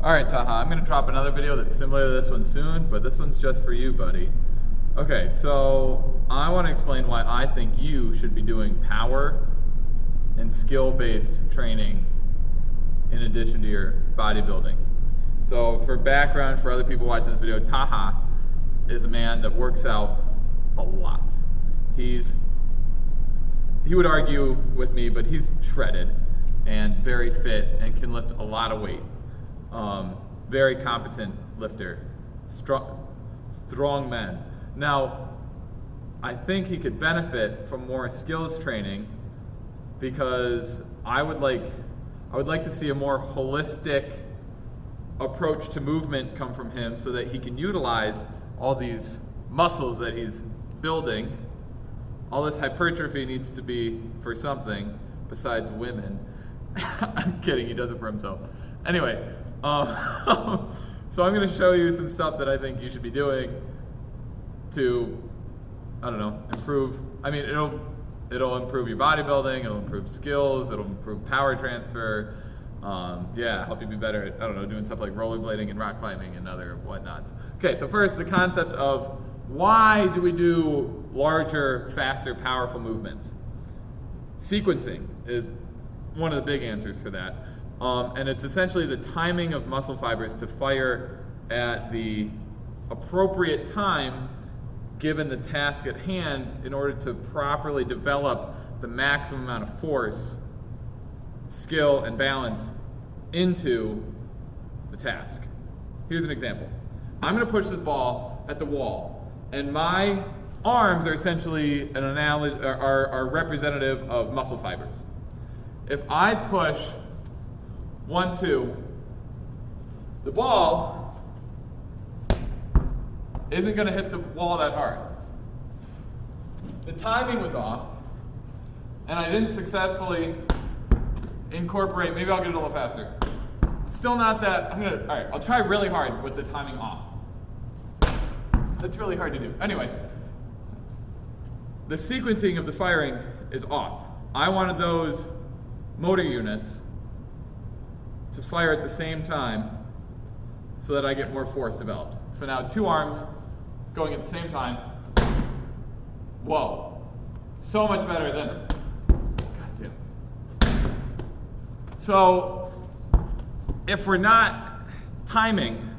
Alright, Taha, I'm going to drop another video that's similar to this one soon, but this one's just for you, buddy. Okay, so I want to explain why I think you should be doing power and skill-based training in addition to your bodybuilding. So for background, for other people watching this video, Taha is a man that works out a lot. He would argue with me, but he's shredded and very fit and can lift a lot of weight. Very competent lifter, strong man. Now, I think he could benefit from more skills training because I would like to see a more holistic approach to movement come from him so that he can utilize all these muscles that he's building. All this hypertrophy needs to be for something besides women. I'm kidding, he does it for himself. Anyway, so I'm going to show you some stuff that I think you should be doing to, I don't know, improve. I mean, it'll improve your bodybuilding, it'll improve skills, it'll improve power transfer. Yeah, help you be better at, I don't know, doing stuff like rollerblading and rock climbing and other whatnots. Okay, so first, the concept of why do we do larger, faster, powerful movements? Sequencing is one of the big answers for that. And it's essentially the timing of muscle fibers to fire at the appropriate time given the task at hand in order to properly develop the maximum amount of force, skill, and balance into the task. Here's an example. I'm going to push this ball at the wall, and my arms are essentially are representative of muscle fibers. If I push 1, 2, the ball isn't going to hit the wall that hard. The timing was off, and I didn't successfully incorporate. Maybe I'll get it a little faster. Still not that. All right, I'll try really hard with the timing off. That's really hard to do. Anyway, the sequencing of the firing is off. I wanted those motor units to fire at the same time so that I get more force developed. So now 2 arms going at the same time. Whoa, so much better than, goddamn. So if we're not timing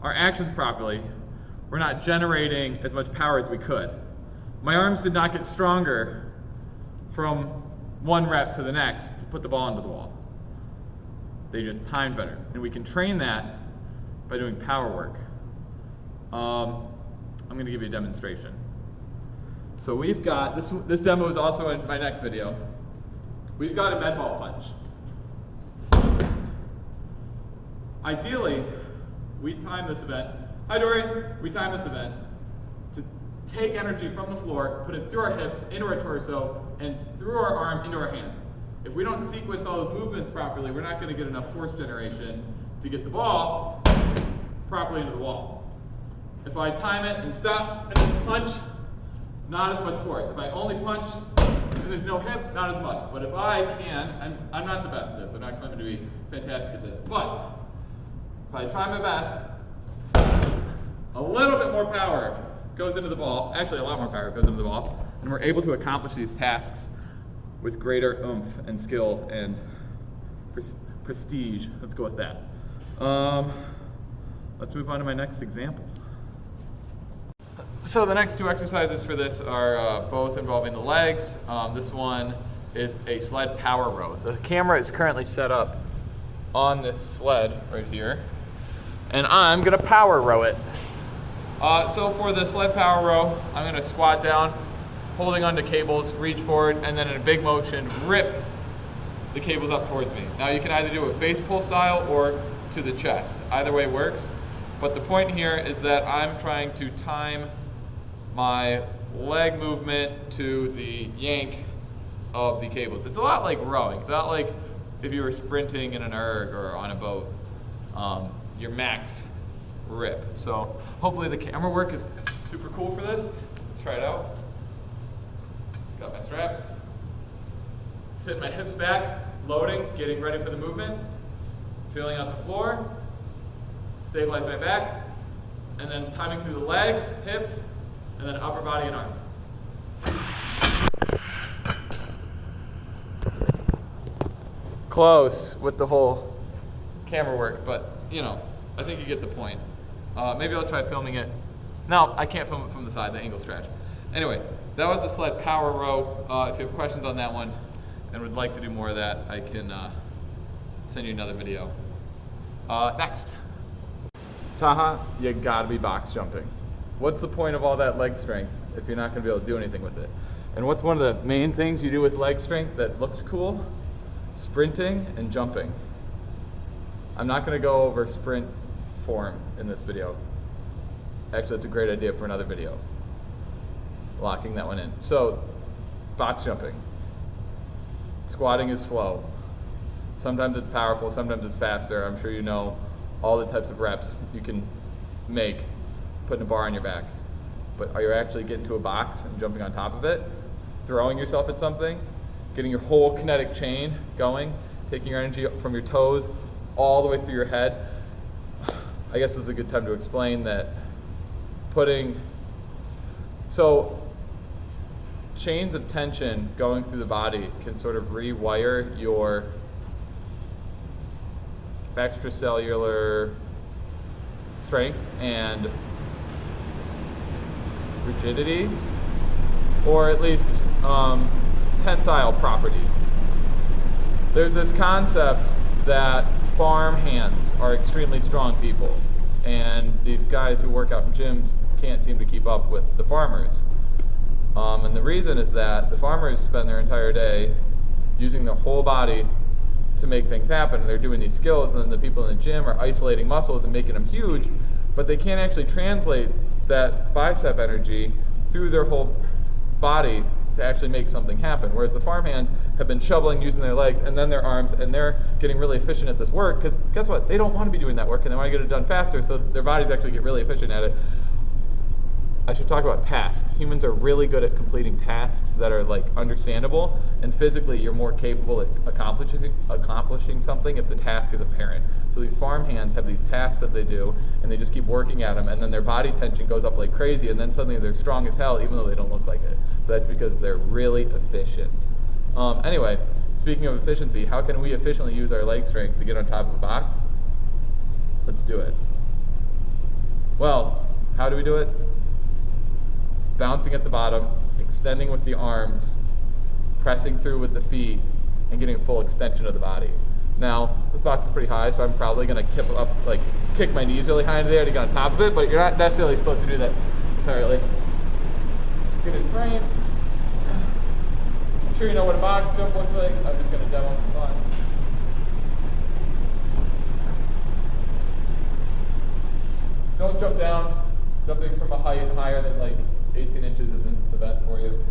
our actions properly, we're not generating as much power as we could. My arms did not get stronger from 1 rep to the next to put the ball into the wall. They just timed better. And we can train that by doing power work. I'm going to give you a demonstration. So we've got, this demo is also in my next video. We've got a med ball punch. Ideally, we time this event. Hi Dory, we time this event to take energy from the floor, put it through our hips, into our torso, and through our arm into our hand. If we don't sequence all those movements properly, we're not going to get enough force generation to get the ball properly into the wall. If I time it and stop and then punch, not as much force. If I only punch and there's no hip, not as much. But if I can, and I'm not the best at this, I'm not claiming to be fantastic at this, but if I try my best, a little bit more power goes into the ball, actually a lot more power goes into the ball, and we're able to accomplish these tasks with greater oomph and skill and prestige. Let's go with that. Let's move on to my next example. So the next 2 exercises for this are both involving the legs. This one is a sled power row. The camera is currently set up on this sled right here, and I'm gonna power row it. So for the sled power row, I'm gonna squat down, holding onto cables, reach forward, and then in a big motion, rip the cables up towards me. Now you can either do a face pull style or to the chest. Either way works. But the point here is that I'm trying to time my leg movement to the yank of the cables. It's a lot like rowing. It's not like if you were sprinting in an erg or on a boat, your max rip. So hopefully the camera work is super cool for this. Let's try it out. Got my straps. Sitting my hips back, loading, getting ready for the movement. Feeling out the floor. stabilize my back, and then timing through the legs, hips, and then upper body and arms. Close with the whole camera work, but you know, I think you get the point. Maybe I'll try filming it. No, I can't film it from the side, the angle stretch. Anyway, that was the sled power row. If you have questions on that one and would like to do more of that, I can send you another video. Next. Taha, you gotta be box jumping. What's the point of all that leg strength if you're not gonna be able to do anything with it? And what's one of the main things you do with leg strength that looks cool? Sprinting and jumping. I'm not gonna go over sprint form in this video. Actually, it's a great idea for another video. Locking that one in. So, box jumping. Squatting is slow. Sometimes it's powerful, sometimes it's faster. I'm sure you know all the types of reps you can make putting a bar on your back. But are you actually getting to a box and jumping on top of it? Throwing yourself at something? Getting your whole kinetic chain going? Taking your energy from your toes all the way through your head? I guess this is a good time to explain that so chains of tension going through the body can sort of rewire your extracellular strength and rigidity, or at least tensile properties. There's this concept that farm hands are extremely strong people, and these guys who work out in gyms can't seem to keep up with the farmers. And the reason is that the farmers spend their entire day using their whole body to make things happen, and they're doing these skills, and then the people in the gym are isolating muscles and making them huge, but they can't actually translate that bicep energy through their whole body to actually make something happen. Whereas the farm hands have been shoveling using their legs and then their arms, and they're getting really efficient at this work, because guess what? They don't want to be doing that work, and they want to get it done faster, so their bodies actually get really efficient at it. I should talk about tasks. Humans are really good at completing tasks that are like understandable, and physically you're more capable at accomplishing something if the task is apparent. So these farm hands have these tasks that they do, and they just keep working at them, and then their body tension goes up like crazy, and then suddenly they're strong as hell even though they don't look like it. But that's because they're really efficient. Anyway, speaking of efficiency, how can we efficiently use our leg strength to get on top of a box? Let's do it. Well, how do we do it? Bouncing at the bottom, extending with the arms, pressing through with the feet, and getting a full extension of the body. Now, this box is pretty high, so I'm probably going to kick my knees really high into there to get on top of it, but you're not necessarily supposed to do that entirely. Let's get it framed. I'm sure you know what a box jump looks like. I'm just going to demo for fun. Don't jump down. Jumping from a height higher than like 18 inches isn't the best for you,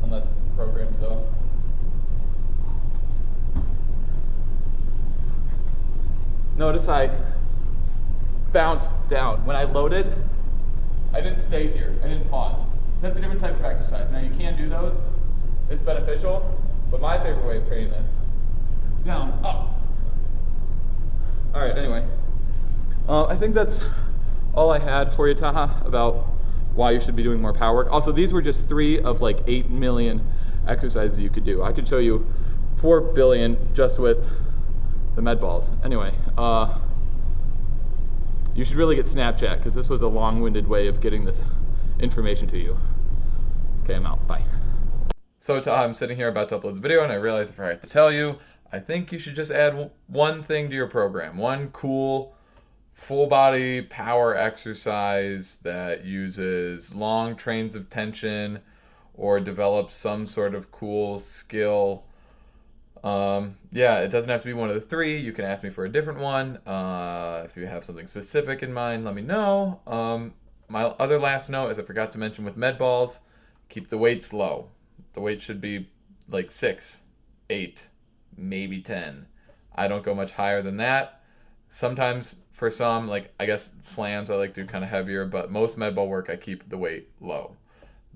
unless programmed so. Notice I bounced down. When I loaded, I didn't stay here. I didn't pause. That's a different type of exercise. Now you can do those. It's beneficial, but my favorite way of training this, down, up. All right, anyway. I think that's all I had for you, Taha, about why you should be doing more power work. Also, these were just 3 of like 8 million exercises you could do. I could show you 4 billion just with the med balls. Anyway, you should really get Snapchat, because this was a long-winded way of getting this information to you. Okay, I'm out. Bye. So, Taha, I'm sitting here about to upload the video, and I realized I forgot to tell you, I think you should just add one thing to your program. One cool full body power exercise that uses long trains of tension or develops some sort of cool skill. Yeah, it doesn't have to be one of the 3. You can ask me for a different one. If you have something specific in mind, let me know. My other last note is I forgot to mention with med balls, keep the weights low. The weight should be like 6, 8, maybe 10. I don't go much higher than that. Sometimes for some, like I guess slams, I like to do kind of heavier, but most med ball work I keep the weight low.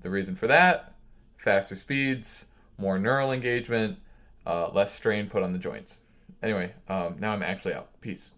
The reason for that, faster speeds, more neural engagement, less strain put on the joints. Anyway, now I'm actually out. Peace.